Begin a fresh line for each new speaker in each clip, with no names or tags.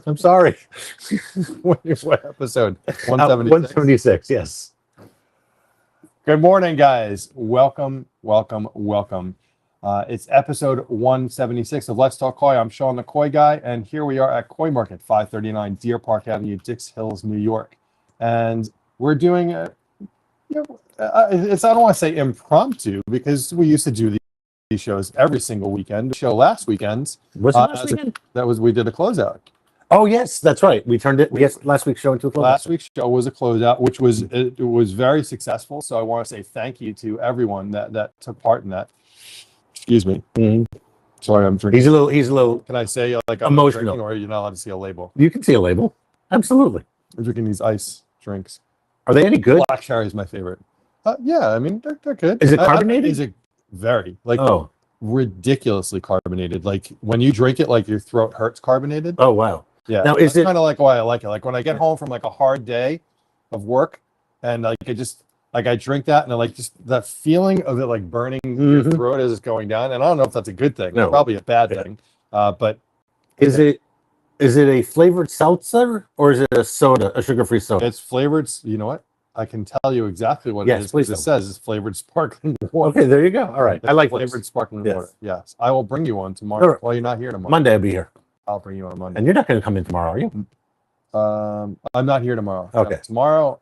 I'm sorry.
What episode? 176?
176, yes.
Good morning, guys. Welcome. It's episode 176 of Let's Talk Koi. I'm Sean the Koi Guy, and here we are at Koi Market, 539 Deer Park Avenue, Dix Hills, New York. And we're doing it's, I don't want to say impromptu, because we used to do these shows every single weekend. The show last weekend.
Was it last weekend?
We did a closeout.
Oh, yes, that's right. We turned it, last week's show into a closeout.
Last week's show was a closeout, which was it was very successful. So I want to say thank you to everyone that took part in that. Excuse me.
Mhm.
Sorry, I'm drinking.
He's a little
Can I say like I'm
emotional,
drinking, or you're not allowed to see a label?
You can see a label. Absolutely.
I'm drinking these ice drinks.
Are they any good?
Black cherry is my favorite. Yeah, I mean they're good.
Is it carbonated?
Is it very
Oh,
ridiculously carbonated? Like when you drink it, like your throat hurts carbonated.
oh wow.
Yeah.
Now, is
That's
it
kind of like why I like it? Like when I get home from like a hard day of work, and like I drink that, and I like just that feeling of it like burning your
Mhm.
throat as it's going down. And I don't know if that's a good thing.
No.
It's probably a bad
Yeah.
thing. But
is it a flavored seltzer, or is it a soda, a sugar-free soda?
it's flavored. You know what? I can tell you exactly what
Yes,
it is.
please
Because it
tell.
says it's flavored sparkling water.
Okay, there you go. All right.
It's
I like
flavored
this.
sparkling
Yes.
water. Yes, I will bring you one tomorrow.
All right.
Well, you're not here tomorrow.
Monday I'll be here.
I'll bring you on Monday.
And you're not going to come in tomorrow, are you?
I'm not here tomorrow.
Okay.
Tomorrow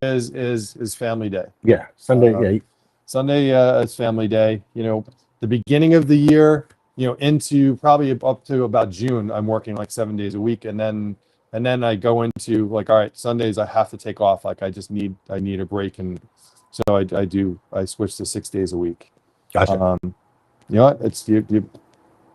is family day.
Yeah. Sunday, yeah.
Sunday is family day. You know, the beginning of the year, you know, into probably up to about June, I'm working like 7 days a week, and then I go into like, all right, Sundays I have to take off. Like I need a break, and so I switch to 6 days a week.
Gotcha.
You know what? It's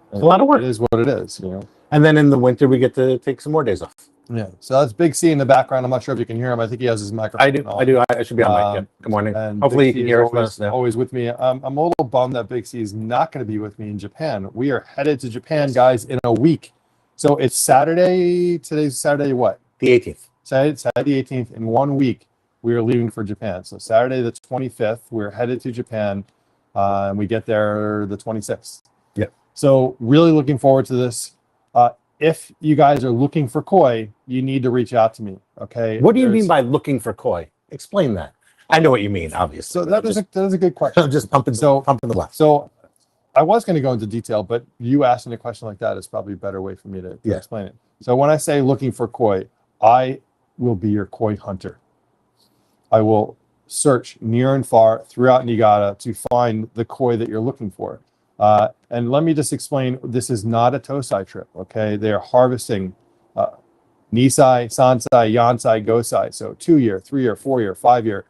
It's a lot of work.
It is what it is. You know.
And then in the winter, we get to take some more days off.
Yeah. So that's Big C in the background. I'm not sure if you can hear him. I think he has his microphone.
I do. I should be on mic. Yeah. Good morning.
And
Hopefully you
Big
can
C
hear
is
us. Let us know.
always with me. I'm a little bummed that Big C is not going to be with me in Japan. We are headed to Japan, guys, in a week. So it's Saturday. Today's Saturday what?
The 18th.
Saturday the 18th. In 1 week, we are leaving for Japan. So Saturday the 25th, we're headed to Japan, and we get there the 26th.
Yep.
So really looking forward to this. If you guys are looking for koi, you need to reach out to me. Okay.
What do you mean by looking for koi? Explain that. I know what you mean, obviously.
So that is a good question.
I'm just pumping the left.
So I was going to go into detail, but you asking a question like that is probably a better way for me to explain it. So when I say looking for koi, I will be your koi hunter. I will search near and far throughout Niigata to find the koi that you're looking for. And let me just explain, this is not a Tosai trip, okay? They are harvesting Nisai, Sansai, Yansai, Gosai. So 2 year, 3 year, 4 year, 5 year.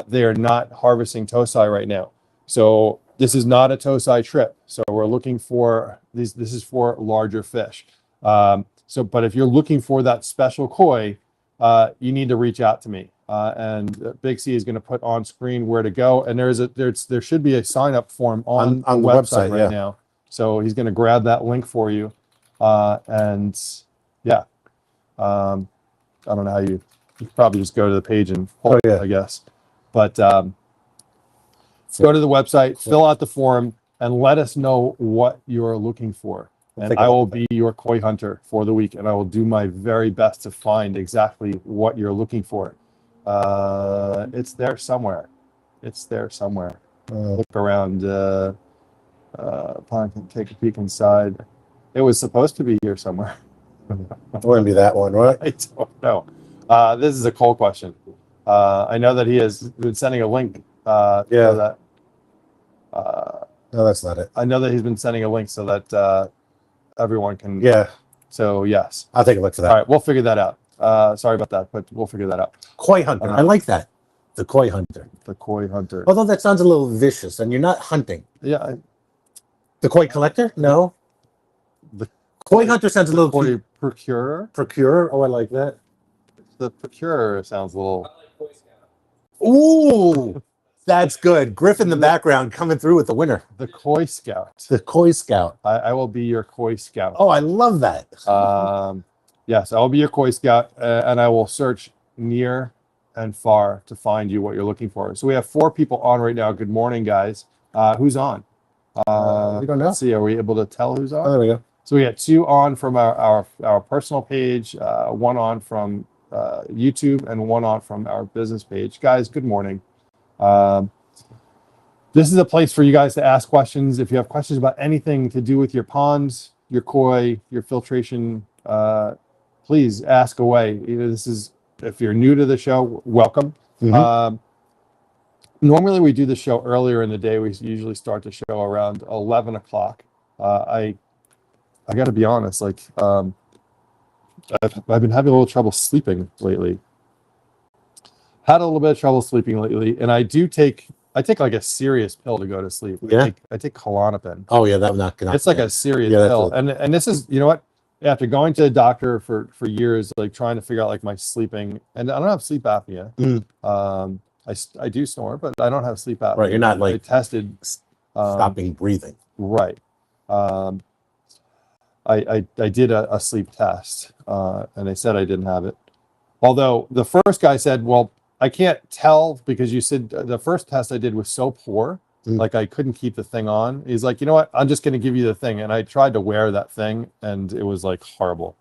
They are not harvesting Tosai right now. So this is not a Tosai trip. So we're looking for, this is for larger fish. But if you're looking for that special koi, you need to reach out to me. And Big C is going to put on screen where to go. And there should be a sign up form on the website right now. So he's going to grab that link for you. And yeah, I don't know how you probably just go to the page and hold it, I guess. But go to the website, fill out the form, and let us know what you're looking for. And I will be your koi hunter for the week, and I will do my very best to find exactly what you're looking for. It's there somewhere. Look around. Upon take a peek inside. It was supposed to be here somewhere.
It wouldn't be that one, right?
I don't know. This is a cold question. I know that he has been sending a link. So that,
No, that's not it.
I know that he's been sending a link so that everyone can.
Yeah.
So yes.
I'll take a look for that.
All right, we'll figure that out. Sorry about that, but we'll figure that out.
Koi hunter. I like that. The koi hunter.
The koi hunter.
Although that sounds a little vicious, and you're not hunting.
Yeah.
The koi collector? No.
The
koi hunter sounds a little
koi procurer.
Procurer? Oh, I like that.
The procurer sounds a little.
Ooh, that's good. Griff in the background coming through with the winner.
The Koi Scout.
The Koi Scout.
I will be your Koi Scout.
Oh, I love that.
Yes, I'll be your Koi Scout, and I will search near and far to find you what you're looking for. So we have 4 people on right now. Good morning, guys. Who's on?
We don't know.
Let's see, are we able to tell who's on?
Oh, there we go.
So we got 2 on from our personal page, 1 on from YouTube, and 1 on from our business page. Guys, good morning. This is a place for you guys to ask questions. If you have questions about anything to do with your ponds, your koi, your filtration, please ask away. This is, if you're new to the show, welcome. Normally we do the show earlier in the day. We usually start the show around 11 o'clock. I got to be honest, like I've been having a little trouble sleeping lately. Had a little bit of trouble sleeping lately, and I take like a serious pill to go to sleep.
Yeah.
I take Klonopin.
Oh yeah, that not gonna.
It's like a serious
Yeah,
pill, and this is, you know what? After going to the doctor for years, like trying to figure out like my sleeping, and I don't have sleep apnea. I do snore, but I don't have sleep apnea.
Right, you're not
I
like
tested
stopping breathing.
right. I did a sleep test, and they said I didn't have it. Although the first guy said, well, I can't tell because you said the first test I did was so poor, like I couldn't keep the thing on. He's like, you know what? I'm just going to give you the thing. And I tried to wear that thing, and it was like horrible.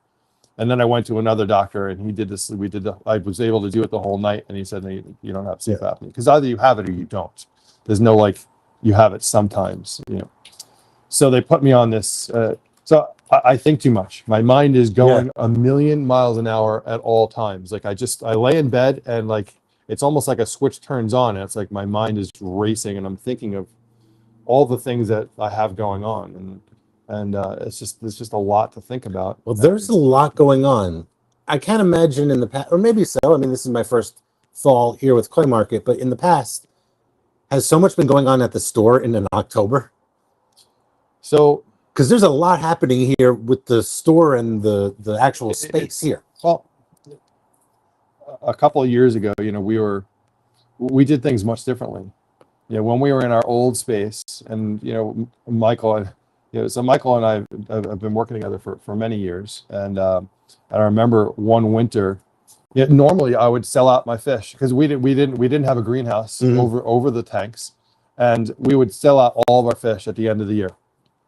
And then I went to another doctor, and he did this. I was able to do it the whole night, and he said, no, you don't have sleep apnea, because either you have it or you don't. There's no like you have it sometimes, you know. So they put me on this. So I think too much. My mind is going a million miles an hour at all times. Like I lay in bed, and like it's almost like a switch turns on, and it's like my mind is racing, and I'm thinking of all the things that I have going on, and there's just a lot to think about.
Well, there's a lot going on. I can't imagine in the past, or maybe so. I mean, this is my first fall here with Koi Market, but in the past, has so much been going on at the store in October?
So,
because there's a lot happening here with the store and the actual space here.
Well, a couple of years ago, you know, we did things much differently. You know, when we were in our old space, and you know, Michael and I have been working together for many years, and I remember one winter. Yeah, normally I would sell out my fish because we didn't have a greenhouse over the tanks, and we would sell out all of our fish at the end of the year.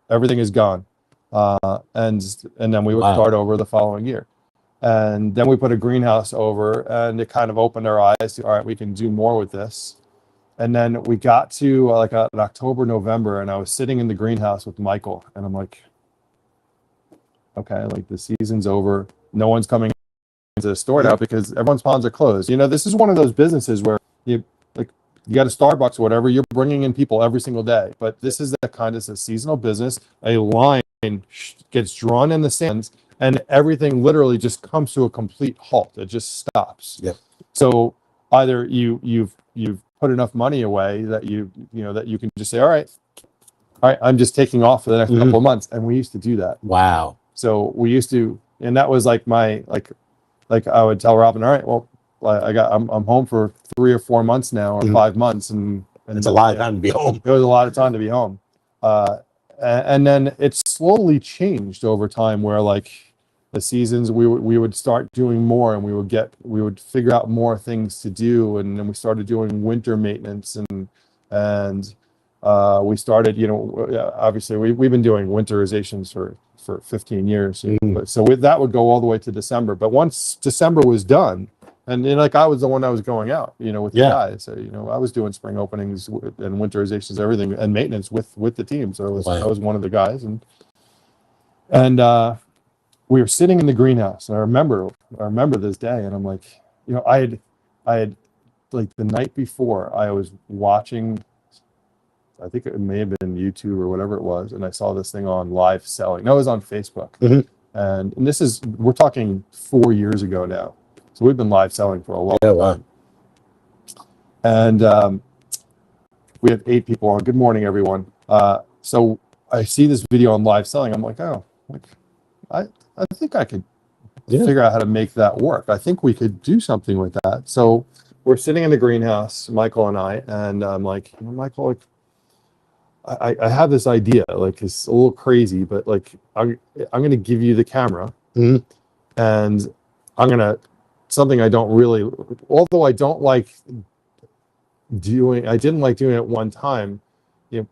Everything is gone, and then we would start over the following year, and then we put a greenhouse over, and it kind of opened our eyes to, all right, we can do more with this. And then we got to like an October, November, and I was sitting in the greenhouse with Michael, and I'm like, okay, like the season's over. No one's coming to the store now because everyone's ponds are closed. You know, this is one of those businesses where you got a Starbucks or whatever, you're bringing in people every single day. But this is the kind of a seasonal business. A line gets drawn in the sands, and everything literally just comes to a complete halt. It just stops.
Yep.
So either you've put enough money away that you can just say, all right, I'm just taking off for the next couple of months. And we used to do that.
Wow.
So we used to, and that was like my like I would tell Robin, all right, well, I'm home for 3 or 4 months now, or 5 months, and
it's a lot of time to be home.
It was a lot of time to be home, and then it slowly changed over time, where like the seasons we would start doing more, and we would figure out more things to do, and then we started doing winter maintenance, and we started, you know, obviously we've been doing winterizations for 15 years. So that would go all the way to December. But once December was done, and then like I was the one that was going out, you know, with the guys. So, you know, I was doing spring openings and winterizations, everything, and maintenance with the team. So I was one of the guys, and we were sitting in the greenhouse, and I remember this day, and I'm like, you know, I had like the night before I was watching, I think it may have been YouTube or whatever it was, and I saw this thing on live selling. No, it was on Facebook. And this we're talking 4 years ago now. So we've been live selling for a long time. And we have 8 people on. Good morning, everyone. So I see this video on live selling. I'm like, oh, like I think I could figure out how to make that work. I think we could do something with that. So we're sitting in the greenhouse, Michael and I, and I'm like, Michael, like, I have this idea, like it's a little crazy, but like I'm gonna give you the camera, and I'm gonna something I don't really, although I don't like doing, I didn't like doing it one time. You know,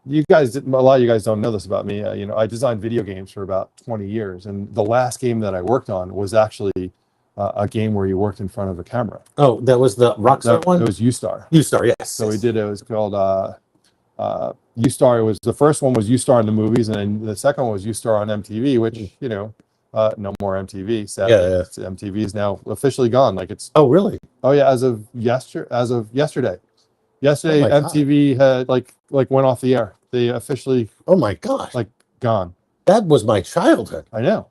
you guys, a lot of you guys don't know this about me. You know, I designed video games for about 20 years, and the last game that I worked on was actually a game where you worked in front of a camera.
Oh, that was the Rockstar one?
It was U-Star.
U-Star, yes.
So we did, it was called U-Star. It was, the first one was U-Star in the movies, and then the second one was U-Star on MTV, which, you know, no more MTV. Sadly.
Yeah.
MTV is now officially gone. Like it's,
Oh, really?
oh yeah, as of yesterday. Yesterday,
Oh my God.
MTV had like went off the air. They officially
Oh my gosh.
like gone.
That was my childhood.
I know,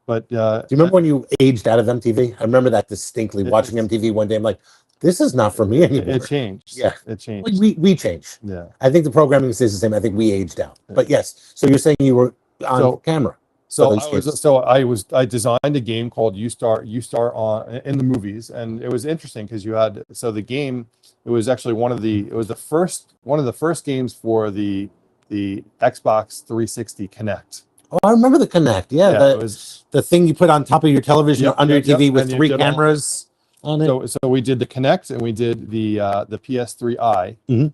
but
Do you remember when you aged out of MTV? I remember that distinctly,
It-
watching MTV one day. I'm like, this is not for me anymore.
it changed.
Yeah.
It changed.
We changed.
Yeah.
I think the programming stays the same. I think we aged out. But yes, so you're saying you were on
So-
camera.
So
those
I designed a game called U-Star on in the movies, and it was interesting because you had, so the game, it was actually one of the first games for the Xbox 360 Kinect.
Oh, I remember the Kinect. Yeah,
it was.
the thing you put on top of your television
Yep,
or under
yep,
your TV
yep,
with
and you
3
did all-
cameras on it.
So we did the Kinect and we did the PS3i,
Mhm.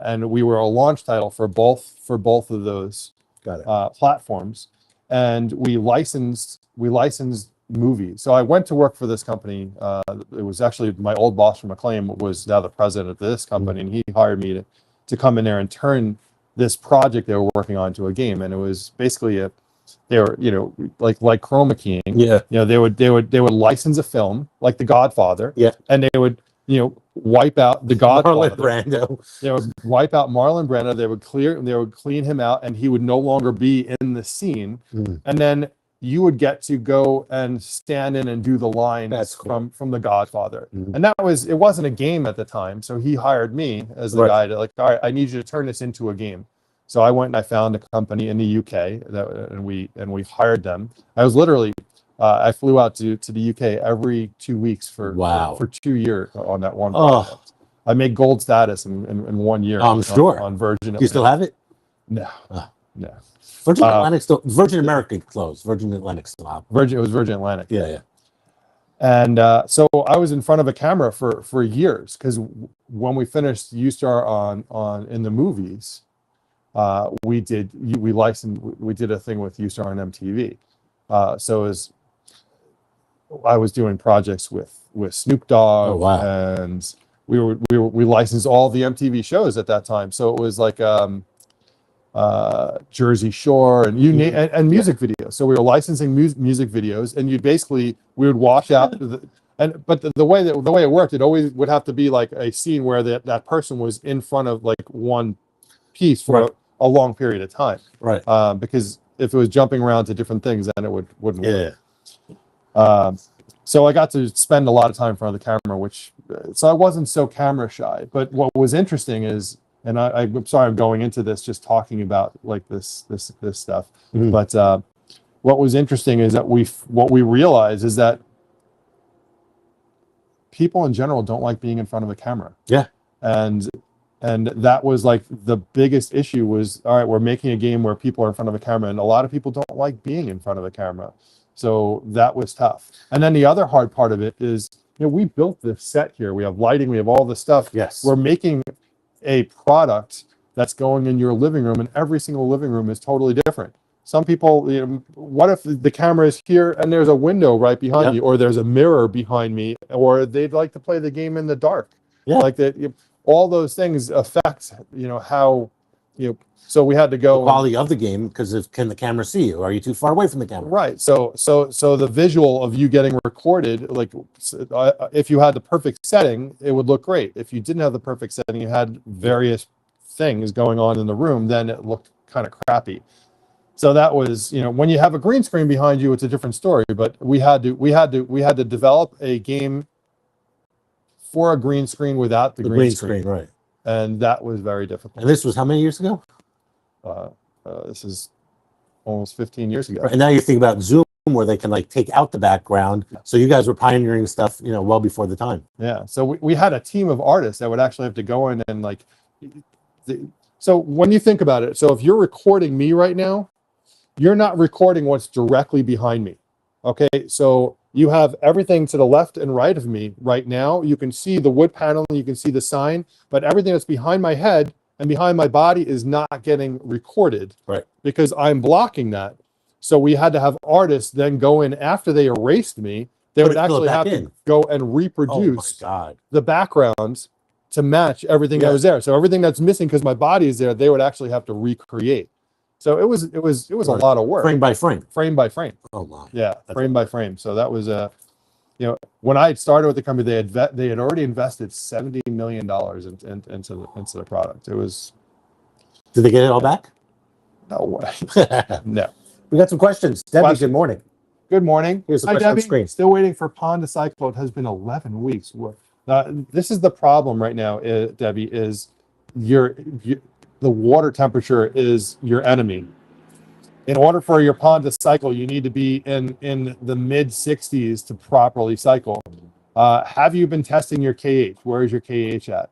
and we were a launch title for both of those
Got it.
platforms, and we licensed movies. So I went to work for this company. It was actually my old boss from Acclaim was now the president of this company, and he hired me to come in there and turn this project they were working on to a game. And it was basically they were, you know, like chroma keying.
Yeah.
You know, they would license a film like The Godfather.
Yeah.
And they would, you know, wipe out The Godfather.
Marlon Brando.
They would wipe out Marlon Brando. They would clean him out, and he would no longer be in the scene.
Mm.
And then you would get to go and stand in and do the lines
That's cool.
from The Godfather.
Mhm.
And it wasn't a game at the time. So he hired me as the
Right.
guy to, like, all right, I need you to turn this into a game. So I went and I found a company in the UK and we hired them. I was literally, I flew out to the UK every 2 weeks for
Wow.
2 years on that one
Oh.
project. I made gold status in 1 year.
I'm sure.
On Virgin.
Do you still have it?
No,
Ah.
no.
Virgin Atlantic still. Virgin America closed. Virgin Atlantic still out.
It was Virgin Atlantic.
Yeah.
And so I was in front of a camera for years, because when we finished U-Star on in the movies, we did a thing with U-Star on MTV. So I was doing projects with Snoop Dogg.
Oh, wow.
And we licensed all the MTV shows at that time. So it was like Jersey Shore and and music videos. So we were licensing music videos, and we would wash out but the way it worked, it always would have to be like a scene where that person was in front of like one piece for
Right.
a long period of time.
Right.
Because if it was jumping around to different things, then it wouldn't work.
Yeah.
So I got to spend a lot of time in front of the camera, so I wasn't so camera shy. But what was interesting is, and I'm sorry I'm going into this just talking about like this stuff,
Mhm.
but what was interesting is that what we realized is that people in general don't like being in front of a camera.
Yeah.
And that was like the biggest issue was, all right, we're making a game where people are in front of a camera, and a lot of people don't like being in front of a camera. So that was tough. And then the other hard part of it is, you know, we built this set here. We have lighting, we have all this stuff.
Yes.
We're making a product that's going in your living room, and every single living room is totally different. Some people, you know, what if the camera is here and there's a window right behind
Yep.
you, or there's a mirror behind me, or they'd like to play the game in the dark.
Yeah.
Like that, all those things affect, you know, how, you know, so we had to go.
The quality of the game, because can the camera see you? Are you too far away from the camera?
Right. So the visual of you getting recorded, like if you had the perfect setting, it would look great. If you didn't have the perfect setting, you had various things going on in the room, then it looked kind of crappy. So that was, you know, when you have a green screen behind you, it's a different story. But we had to develop a game for a green screen without the green screen,
right?
and that was very difficult.
And this was how many years ago?
This is almost 15 years ago.
Right. And now you think about Zoom, where they can like take out the background. So you guys were pioneering stuff, you know, well before the time.
Yeah. So we had a team of artists that would actually have to go in and like, so when you think about it, so if you're recording me right now, you're not recording what's directly behind me. Okay. So you have everything to the left and right of me right now. You can see the wood panel, you can see the sign, but everything that's behind my head and behind my body is not getting recorded.
Right.
Because I'm blocking that. So we had to have artists then go in after they erased me. They
Put
would
it- fill it
actually
back
have
in.
to go and
Oh my
reproduce
God.
the backgrounds to match everything that
Yeah.
was there. So everything that's missing because my body is there, they would actually have to recreate. So it was a
Right.
lot of work,
Frame by frame.
frame by frame.
Oh my.
Yeah,
That's-
frame by frame. So that was when I had started with the company, they had already invested $70 million into the product. It was
Did they get it all back?
no way. No.
We got some questions. Debbie,
Questions.
good morning.
Good morning.
Here's the
Hi,
question on
Debbie.
screen.
Still waiting for Pond to cycle. It has been 11 weeks. This is the problem right now, Debbie, is the water temperature is your enemy. In order for your pond to cycle, you need to be in the mid 60s to properly cycle. Have you been testing your KH? Where is your KH at?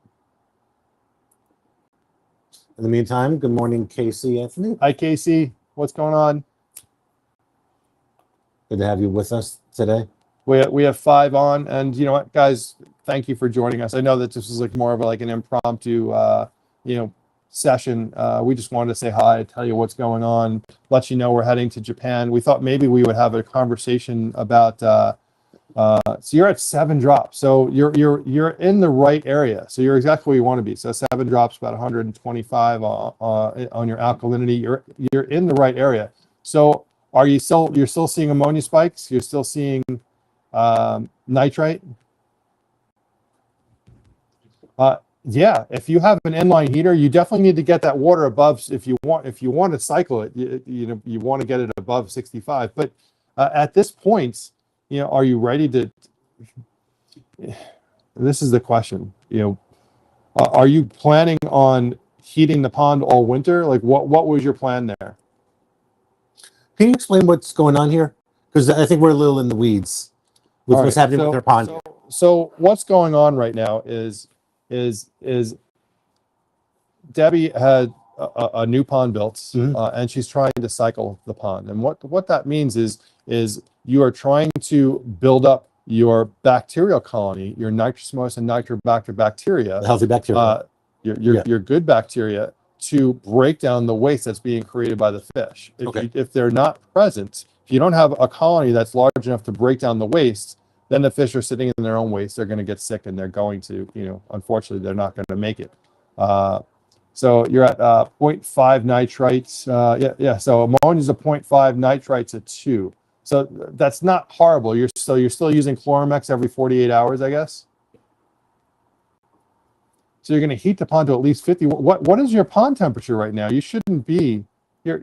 In the meantime, good morning, Casey Anthony.
Hi, Casey. What's going on?
Good to have you with us today.
We have 5 on, and you know what, guys, thank you for joining us. I know that this was like more of like an impromptu, session. We just wanted to say hi, tell you what's going on, let you know we're heading to Japan. We thought maybe we would have a conversation about. So you're at 7 drops, so you're in the right area. So you're exactly where you want to be. So 7 drops, about 125 on your alkalinity. You're in the right area. So you're still seeing ammonia spikes? You're still seeing nitrite? Yeah, if you have an inline heater, you definitely need to get that water above. If you want to cycle it, you want to get it above 65. But at this point, are you ready to? This is the question. Are you planning on heating the pond all winter? Like, what was your plan there?
Can you explain what's going on here? Because I think we're a little in the weeds with what's happening with our pond.
So what's going on right now is Debbie had a new pond built, and she's trying to cycle the pond. And what that means is you are trying to build up your bacterial colony, your Nitrosomonas and Nitrobacter bacteria,
The healthy bacteria.
your good bacteria, to break down the waste that's being created by the fish. If they're not present, if you don't have a colony that's large enough to break down the waste, then the fish are sitting in their own waste. They're going to get sick, and they're going to, unfortunately, they're not going to make it. So you're at 0.5 nitrites. Yeah. So ammonia is a 0.5, nitrites at 2. So that's not horrible. You're still using Chloromex every 48 hours, I guess. So you're going to heat the pond to at least 50. What is your pond temperature right now? You shouldn't be. Where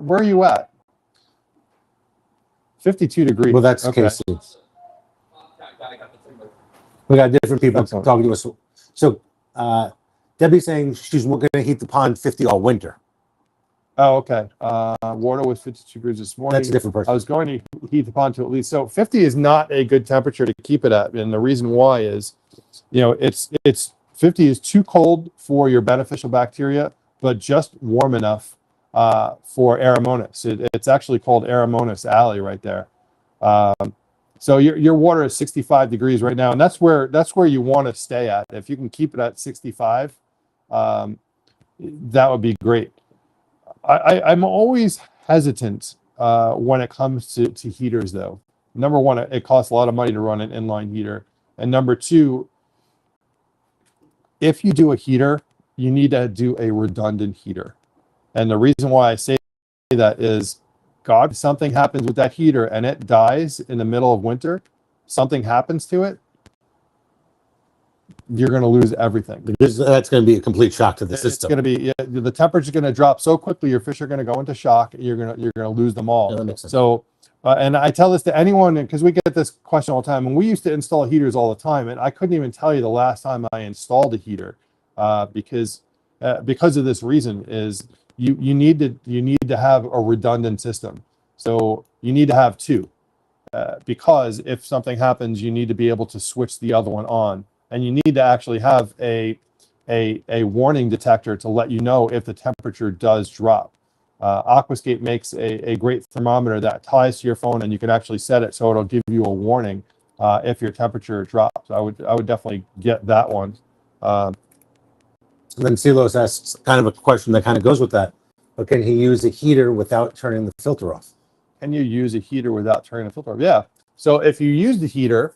are you at? 52 degrees.
Well, that's
okay.
Casey. We got different people
Excellent.
talking to us. So Debbie's saying she's going to heat the pond 50 all winter.
Oh, okay. Water was 52 degrees this morning.
That's a different person.
I was going to heat the pond to at least. So 50 is not a good temperature to keep it at. And the reason why is, it's 50 is too cold for your beneficial bacteria, but just warm enough for Aeromonas. It's actually called Aeromonas alley right there. So your water is 65 degrees right now, and that's where you want to stay at. If you can keep it at 65, that would be great. I'm always hesitant when it comes to heaters, though. Number one, it costs a lot of money to run an inline heater, and number two, if you do a heater, you need to do a redundant heater. And the reason why I say that is, God, if something happens with that heater and it dies in the middle of winter, something happens to it, you're going to lose everything.
That's going to be a complete shock to the
It's
system.
going to be, the temperature is going to drop so quickly, your fish are going to go into shock. You're going to lose them all.
Yeah, that makes sense.
So, and I tell this to anyone, because we get this question all the time, and we used to install heaters all the time, and I couldn't even tell you the last time I installed a heater, because of this reason is you need to have a redundant system. So you need to have 2, because if something happens, you need to be able to switch the other one on, and you need to actually have a warning detector to let you know if the temperature does drop. Aquascape makes a great thermometer that ties to your phone, and you can actually set it so it'll give you a warning if your temperature drops. I would definitely get that one.
And then Silos asks kind of a question that kind of goes with that. But can he use a heater without turning the filter off?
Can you use a heater without turning the filter off? Yeah. So if you use the heater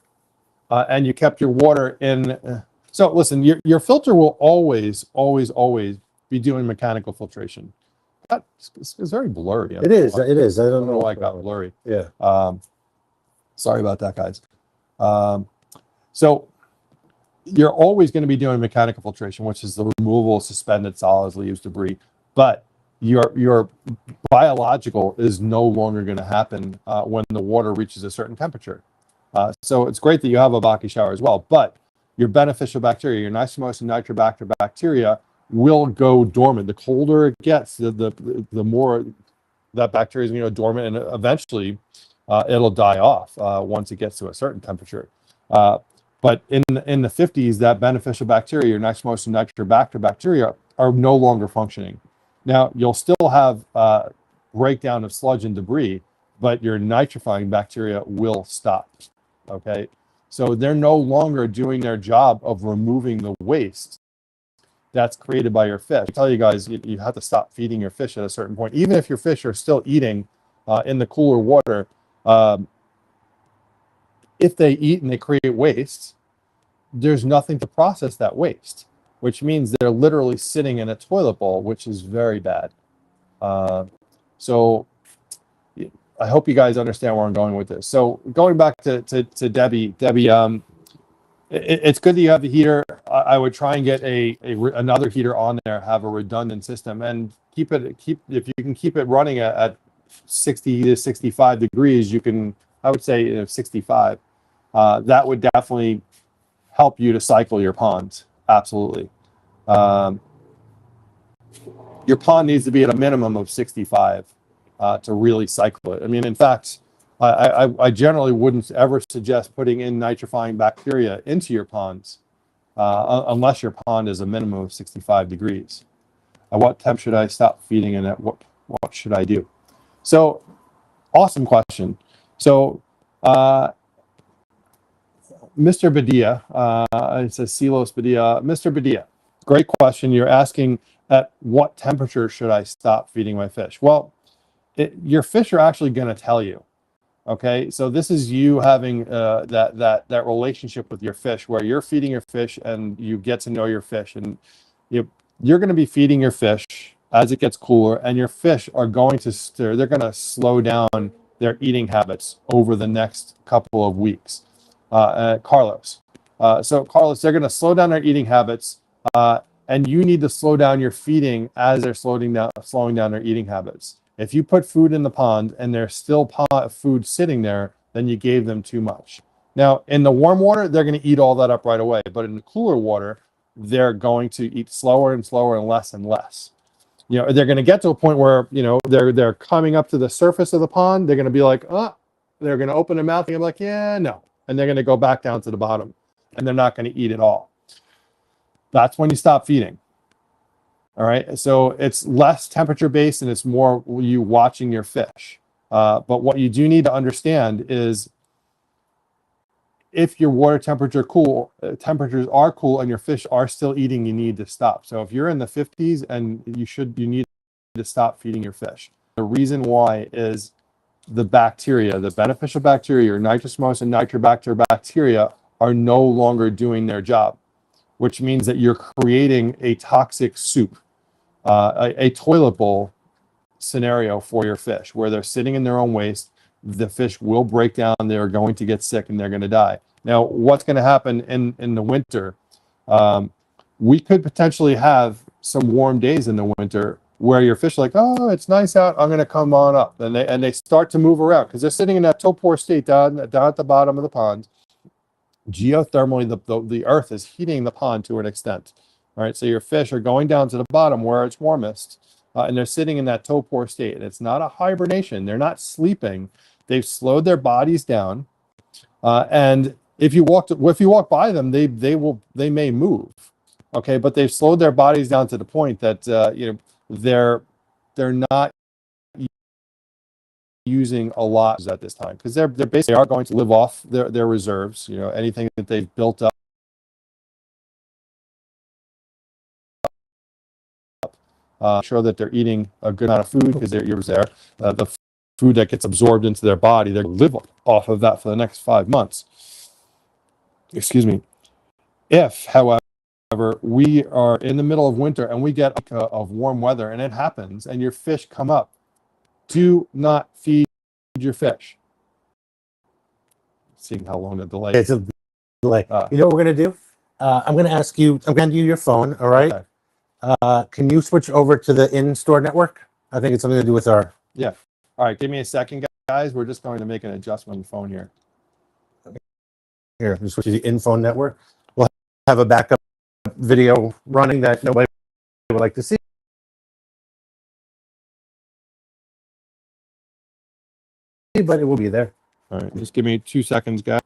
and you kept your water in, so listen, your filter will always be doing mechanical filtration. It's very blurry.
It is. It is.
I don't know why it got blurry.
Yeah.
Sorry about that, guys. So you're always going to be doing mechanical filtration, which is the removal of suspended solids, leaves, debris. But your biological is no longer going to happen when the water reaches a certain temperature. So it's great that you have a Bacchi shower as well, but your beneficial bacteria, your Nitromonas and Nitrobacter bacteria, will go dormant. The colder it gets, the more that bacteria is going to go dormant, and eventually it'll die off once it gets to a certain temperature. But in the 50s, that beneficial bacteria, your Nitromonas and Nitrobacter bacteria, are no longer functioning. Now, you'll still have breakdown of sludge and debris, but your nitrifying bacteria will stop, okay? So they're no longer doing their job of removing the waste that's created by your fish. I tell you guys, you have to stop feeding your fish at a certain point. Even if your fish are still eating in the cooler water, if they eat and they create waste, there's nothing to process that waste, which means they're literally sitting in a toilet bowl, which is very bad. So I hope you guys understand where I'm going with this. So going back to Debbie, it's good that you have the heater. I would try and get another heater on there, have a redundant system, and keep if you can keep it running at 60 to 65 degrees, you can, I would say 65. That would definitely help you to cycle your ponds. Absolutely. Your pond needs to be at a minimum of 65 to really cycle it. I mean, in fact, I generally wouldn't ever suggest putting in nitrifying bacteria into your ponds unless your pond is a minimum of 65 degrees. At what temp should I stop feeding, and at what should I do? So, awesome question. So, Mr. Badia, it says Silos Badia. Mr. Badia, great question. You're asking at what temperature should I stop feeding my fish? Well, your fish are actually going to tell you. Okay, so this is you having that relationship with your fish, where you're feeding your fish and you get to know your fish, and you're going to be feeding your fish as it gets cooler, and your fish are going to they're going to slow down their eating habits over the next couple of weeks. Carlos, so Carlos, they're going to slow down their eating habits, and you need to slow down your feeding as they're slowing down their eating habits. If you put food in the pond and there's still food sitting there, then you gave them too much. Now, in the warm water, they're going to eat all that up right away. But in the cooler water, they're going to eat slower and slower and less and less. They're going to get to a point where, they're coming up to the surface of the pond. They're going to be like, they're going to open their mouth and be like, yeah, no. And they're going to go back down to the bottom, and they're not going to eat at all. That's when you stop feeding. All right, so it's less temperature based and it's more you watching your fish. But what you do need to understand is if your water temperatures are cool and your fish are still eating, you need to stop. So if you're in the 50s, and you need to stop feeding your fish. The reason why is the bacteria, the beneficial bacteria, your Nitromonas and Nitrobacter bacteria, are no longer doing their job, which means that you're creating a toxic soup. A toilet bowl scenario for your fish, where they're sitting in their own waste. The fish will break down, they're going to get sick, and they're going to die. Now, what's going to happen in the winter? We could potentially have some warm days in the winter where your fish are like, oh, it's nice out, I'm going to come on up. And they start to move around because they're sitting in that torpor state down at the bottom of the pond. Geothermally, the earth is heating the pond to an extent. All right, so your fish are going down to the bottom where it's warmest, and they're sitting in that torpor state. And it's not a hibernation. They're not sleeping. They've slowed their bodies down. And if you walk by them, they may move. Okay, but they've slowed their bodies down to the point that they're not using a lot at this time, because they're basically are going to live off their reserves. Anything that they've built up Sure that they're eating a good amount of food because you're there. The food that gets absorbed into their body, they're going to live off of that for the next 5 months. Excuse me. If, however, we are in the middle of winter and we get of warm weather and it happens and your fish come up, do not feed your fish. Seeing how long the delay
It's a delay. You know what we're going to do? I'm going to ask you, I'm going to hand you your phone, all right?
Okay.
Can you switch over to the in-store network? I think it's something to do with our...
Yeah. All right, give me a second, guys. We're just going to make an adjustment on the phone here.
Here, just switch to the in-phone network. We'll have a backup video running that nobody would like to see. But it will be there.
All right, just give me 2 seconds, guys.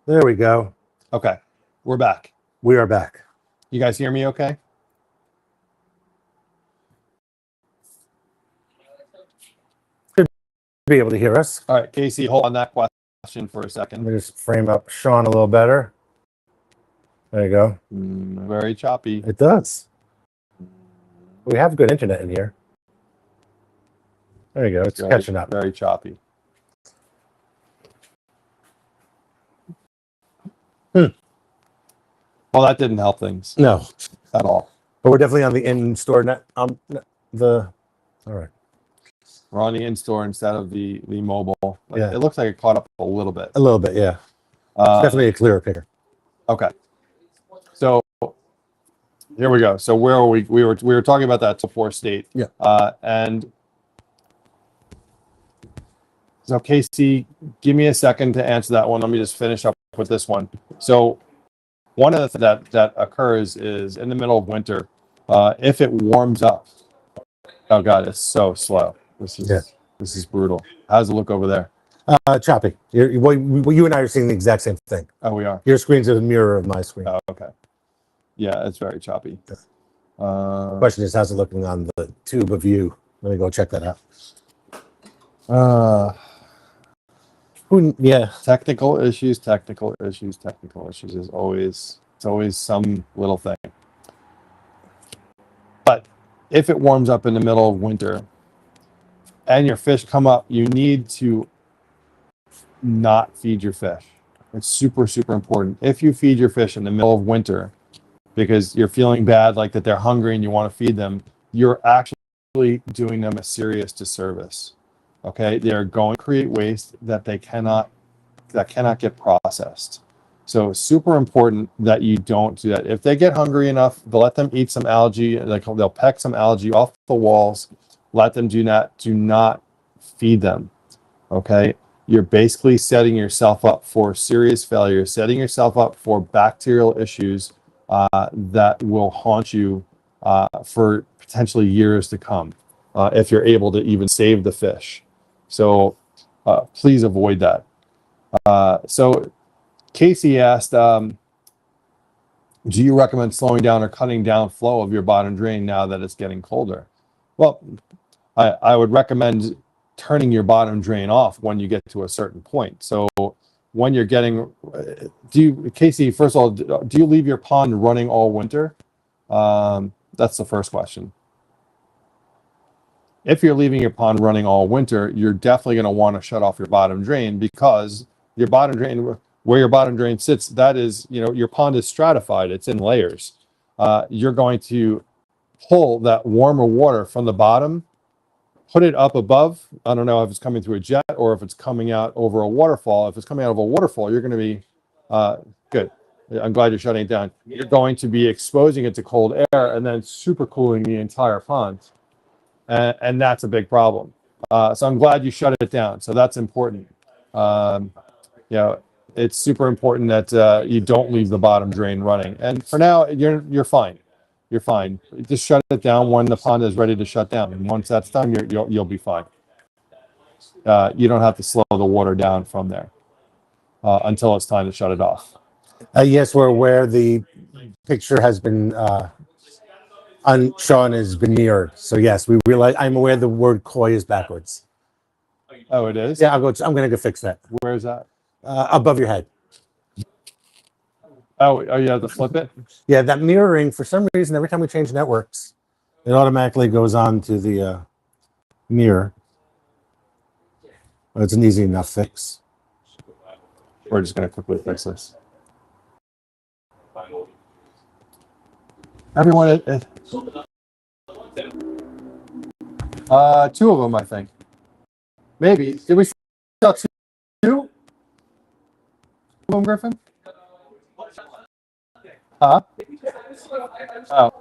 There we go.
Okay, we're back.
We are back.
You guys hear me okay?
Be able to hear us.
All right, Casey, hold on that question for a
Let
second.
me just frame up Sean a little better. There you go.
Very choppy.
It does. We have good internet in here. There you go. It's catching up.
Very choppy. Well, that didn't help things
No,
at all.
but we're definitely on the in-store net. All right.
We're on the in-store instead of the mobile.
Yeah.
It looks like it caught up a little bit.
A little bit, yeah. Definitely a clearer picture.
Okay. So here we go. So where are we? We were talking about that before state.
Yeah.
And so Casey, give me a second to answer that one. Let me just finish up with this one. So one of the things that occurs is in the middle of winter, if it warms up. Oh God, it's so slow. This is brutal. How's it look over there?
Choppy. You and I are seeing the exact same thing.
Oh, we are.
Your screen's a mirror of my screen.
Oh, okay. Yeah, it's very choppy.
The question is, how's it looking on the tube of you? Let me go check that out. Yeah.
Technical issues is always, it's always some little thing. But if it warms up in the middle of winter and your fish come up, you need to not feed your fish. It's super, super important. If you feed your fish in the middle of winter, because you're feeling bad, like that they're hungry and you want to feed them, you're actually doing them a serious disservice. Okay, they're going to create waste that cannot get processed. So it's super important that you don't do that. If they get hungry enough, let them eat some algae, like they'll peck some algae off the walls. Let them do that. Do not feed them. Okay, you're basically setting yourself up for serious failure, setting yourself up for bacterial issues that will haunt you for potentially years to come if you're able to even save the fish. So please avoid that. So Casey asked, do you recommend slowing down or cutting down flow of your bottom drain now that it's getting colder? Well, I would recommend turning your bottom drain off when you get to a certain point. So when you're getting, Casey, first of all, do you leave your pond running all winter? That's the first question. If you're leaving your pond running all winter, you're definitely going to want to shut off your bottom drain, because your bottom drain, where your bottom drain sits, that is, your pond is stratified. It's in layers. You're going to pull that warmer water from the bottom, put it up above. I don't know if it's coming through a jet or if it's coming out over a waterfall. If it's coming out of a waterfall, you're going to be good. I'm glad you're shutting it down. You're going to be exposing it to cold air and then super cooling the entire pond. And that's a big problem. So I'm glad you shut it down. So that's important. It's super important that you don't leave the bottom drain running. And for now, you're fine. You're fine. Just shut it down when the pond is ready to shut down. And once that's done, you'll be fine. You don't have to slow the water down from there until it's time to shut it off.
Yes, we're aware the picture has been Sean has been mirrored. So yes, we realize. I'm aware the word koi is backwards.
Oh, it is?
Yeah, I'm going to go fix that.
Where is that?
Above your head.
Oh, you have to flip it?
Yeah, that mirroring, for some reason, every time we change networks, it automatically goes on to the mirror. Well, it's an easy enough fix.
We're just going to quickly fix this. Everyone, two of them, I think. Maybe. Did we sell two? Two of them, Griffin? Huh? Oh.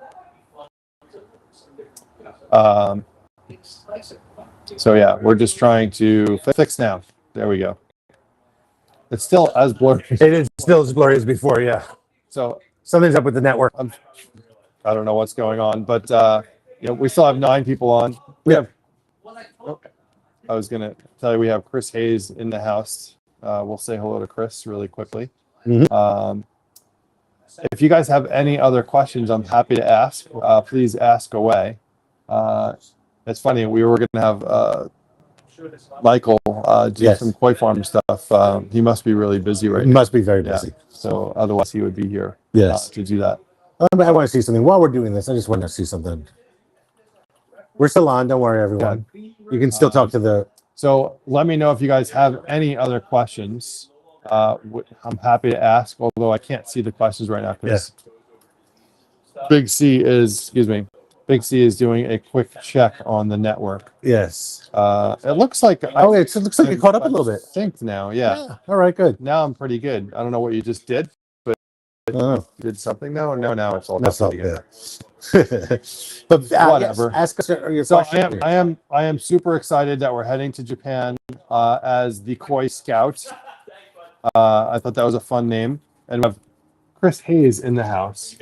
So yeah, we're just trying to fix now. There we go. It's still as blurry.
It is still as blurry as before, yeah.
So
something's up with the network.
I don't know what's going on, but we still have 9 people on. I was gonna tell you we have Chris Hayes in the house. We'll say hello to Chris really quickly.
Mm-hmm.
If you guys have any other questions, I'm happy to ask. Please ask away. It's funny, we were going to have Michael do some koi farm stuff. He must be really busy right now.
He must be very busy.
Yeah. So otherwise he would be here to do that.
I want to see something. While we're doing this, I just want to see something. We're still on. Don't worry, everyone. You can still talk to the...
So let me know if you guys have any other questions. I'm happy to ask, although I can't see the questions right now because Big C is doing a quick check on the network.
Yes.
It looks like
it looks like it caught up a little bit.
Synced now, yeah.
All right, good.
Now I'm pretty good. I don't know what you just did, but you did something. No, now it's all
together. But
whatever.
Ask us your
So
question.
I am super excited that we're heading to Japan as the Koi Scout. I thought that was a fun name, and we have Chris Hayes in the house.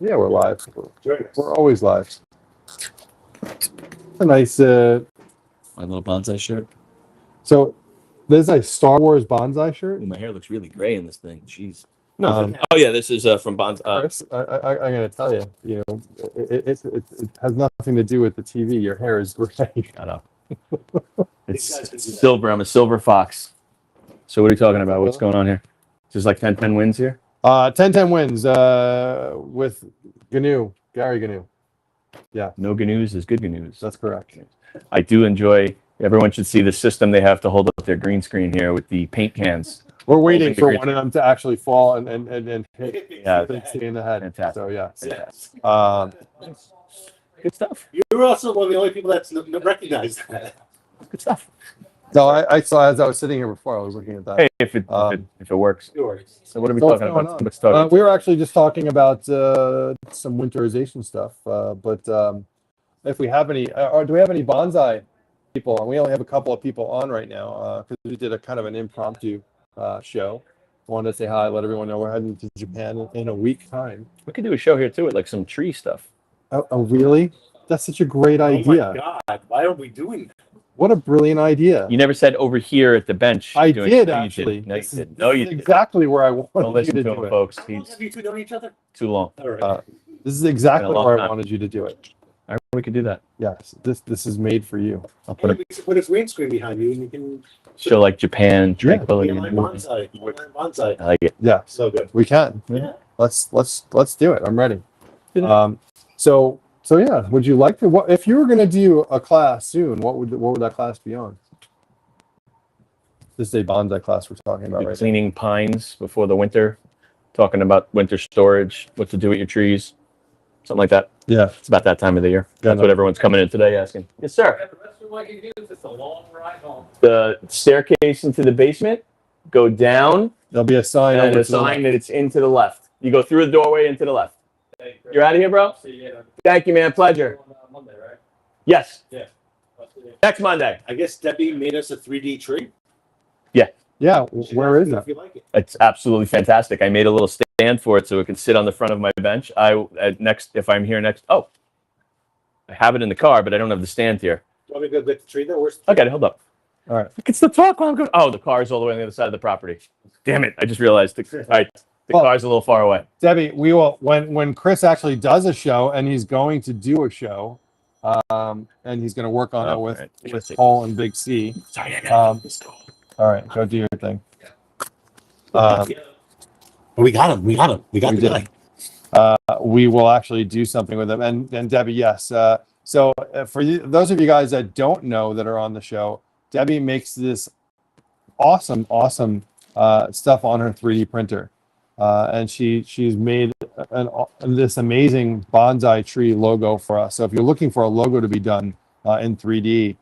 Yeah, we're live. We're always live. A nice
my little bonsai shirt.
So there's a Star Wars bonsai shirt.
Ooh, my hair looks really gray in this thing. Jeez. No. Oh yeah, this is from Bonsai.
Chris, I'm gonna tell you. It has nothing to do with the TV. Your hair is gray.
Shut up. It's silver. I'm a silver fox. So what are you talking about? What's going on here? Just like 10-10 wins here?
10-10 wins with Gary Gnu. Yeah.
No GNUs is good GNUs.
That's correct.
I do enjoy, everyone should see the system they have to hold up their green screen here with the paint cans
We're waiting
Holding the
for
green
one of them to actually fall and hit
Yeah.
stay in the head.
Fantastic.
So yeah.
Yeah. Good stuff.
You're also one of the only people that's recognized that.
Good stuff.
No, I saw as I was sitting here before, I was looking at that.
Hey, if it works. So what are we
So what's
talking
going
about?
on?
Let's talk.
We were actually just talking about some winterization stuff, but if we have any, or do we have any bonsai people? And we only have a couple of people on right now because we did a kind of an impromptu show. Wanted to say hi, let everyone know we're heading to Japan in a week time.
We could do a show here too with like some tree stuff.
Oh, really? That's such a great idea.
Oh my God! Why are we doing that?
What a brilliant idea.
You never said over here at the bench.
I
doing-
did
no, you
actually.
didn't. No, you
This is-
didn't. No, you
this is
didn't.
exactly where I
Don't
wanted you
listen
to
to
do
him,
it.
folks.
How long
He's
have you two known each other?
too long.
All right.
This is exactly
Been a long
where I
time.
wanted you to do it.
All right, we could do that.
Yes, this is made for you.
I'll put a
We should put a green screen behind you, and you can
show like Japan tranquility.
online bonsai. Online bonsai.
I like it.
Yeah,
So good.
we can.
Yeah.
Let's do it. I'm ready.
Do
So yeah, would you like to? What if you were going to do a class soon? What would that class be on? This is a bonsai class we're talking about, right?
Cleaning pines before the winter, talking about winter storage, what to do with your trees, something like that.
Yeah.
It's about that time of the year.
Yeah,
That's
no.
what everyone's coming in today asking. Yes, sir. The staircase into the basement, go down,
There'll be a sign.
and
over
a
to the left.
sign that it's into the left. You go through the doorway into the left. You're out of here, bro? Thank you, man. Pleasure. Yes.
Yeah.
Next Monday.
I guess Debbie made us a 3D tree.
Yeah.
Should
Where
ask
is
you
it?
If you like it.
It's absolutely fantastic. I made a little stand for it so it can sit on the front of my bench. If I'm here next. Oh, I have it in the car, but I don't have the stand here.
Do you want me to go get the tree though? Where's the
Okay, hold up.
All right.
I can still talk while I'm going. Oh, the car's all the way on the other side of the property. Damn it! I just realized. All right, the
Well-
car's a little far away.
Debbie, we will when Chris actually does a show, and he's going to do a show, and he's going to work on it
Oh,
with
right.
Paul and Big C.
Sorry, I
Um, All right, go do your thing.
We got him. We got him. We got
We
the
did.
guy.
We will actually do something with them. And Debbie, yes. So for you, those of you guys that don't know that are on the show, Debbie makes this awesome stuff on her 3D printer, and she's made this amazing bonsai tree logo for us. So if you're looking for a logo to be done in 3D,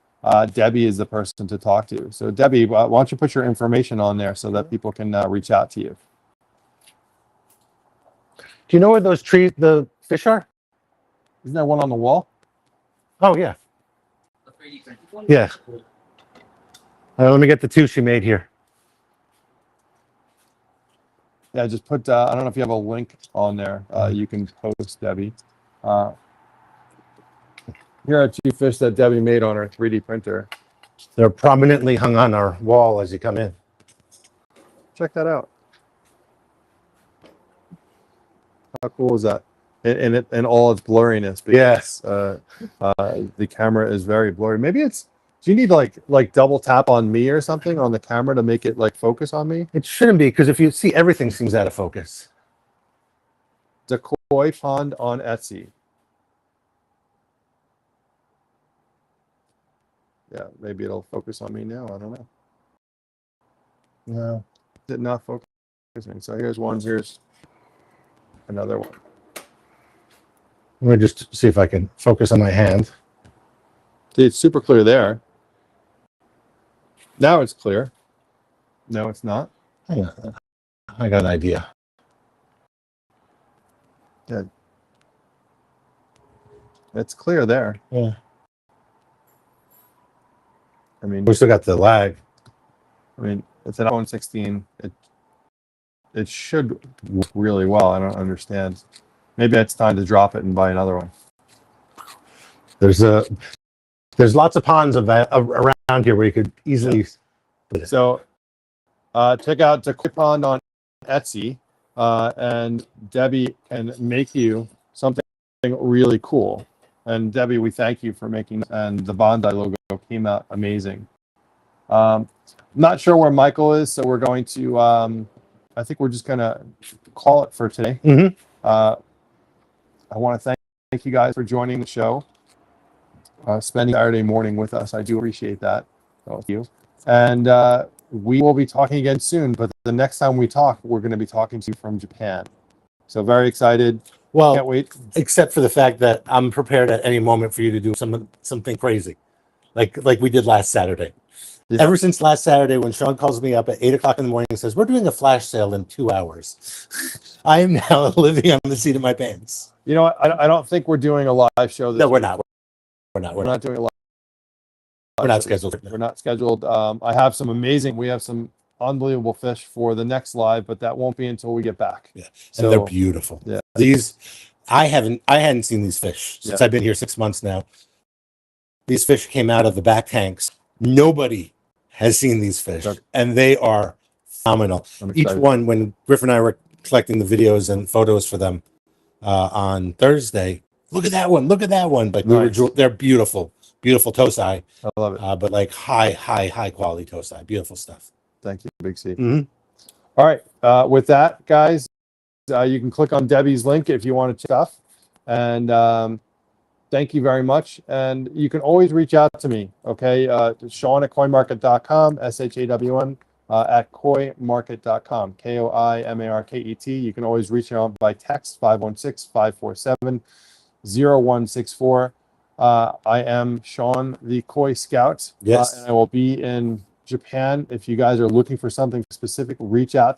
Debbie is the person to talk to. So Debbie, why don't you put your information on there so that people can reach out to you?
Do you know where those trees, the fish are?
Isn't there one on the wall?
Oh yeah. Yeah. Let me get the two she made here.
Yeah, just put, I don't know if you have a link on there. You can post, Debbie. Here are two fish that Debbie made on her 3D printer.
They're prominently hung on our wall as you come in.
Check that out. How cool is that? In all its blurriness. Because, the camera is very blurry. Maybe it's, do you need like double tap on me or something on the camera to make it like focus on me?
It shouldn't be, because if you see, everything seems out of focus.
The Koi Pond on Etsy. Yeah, maybe it'll focus on me now. I don't know.
No.
Did not focusing. So here's one. Here's another one.
Let me just see if I can focus on my hand.
See, it's super clear there. Now it's clear. No, it's not.
Hang on. I got an idea.
It's clear there.
Yeah.
I mean,
We still got the lag.
it's an iPhone 16. It should work really well. I don't understand. Maybe it's time to drop it and buy another one.
There's lots of ponds around here where you could easily.
So, check out the Koi Pond on Etsy, and Debbie can make you something really cool. And Debbie, we thank you for making, and the Bondi logo came out amazing. Not sure where Michael is, so we're going to, I think we're just gonna call it for today.
Mhm.
I want to thank you guys for joining the show, spending Saturday morning with us. I do appreciate that. Thank you. And we will be talking again soon, but the next time we talk, we're going to be talking to you from Japan. So very excited. Can't
Well,
wait.
except for the fact that I'm prepared at any moment for you to do something crazy, like we did last Saturday.
Yeah.
Ever since last Saturday, when Sean calls me up at 8 o'clock in the morning and says, "We're doing a flash sale in 2 hours," I am now living on the seat of my pants.
You know what? I don't think we're doing a live show. This
No, we're
week.
not. We're not.
We're not doing a live.
We're not
show.
scheduled.
We're not scheduled. I have some amazing. We have some unbelievable fish for the next live, but that won't be until we get back.
Yeah, and
So
they're beautiful.
yeah.
These, I hadn't seen these fish since
Yeah.
I've been here 6 months now. These fish came out of the back tanks. Nobody has seen these fish,
Okay.
and they are phenomenal.
I'm
Each
excited.
one, when Griff and I were collecting the videos and photos for them on Thursday, look at that one, look at that one. But
Nice.
they're beautiful, beautiful tosai,
I love it.
but like high quality tosai, beautiful stuff.
Thank you, Big C.
Mhm.
All right. With that, guys, you can click on Debbie's link if you want to check stuff. And thank you very much. And you can always reach out to me. Okay. Sean at coinmarket.com, SHAWN at coinmarket.com, KOIMARKET. You can always reach out by text 516-547-0164. I am Sean, the Koi Scout.
Yes.
And I will be in Japan. If you guys are looking for something specific, reach out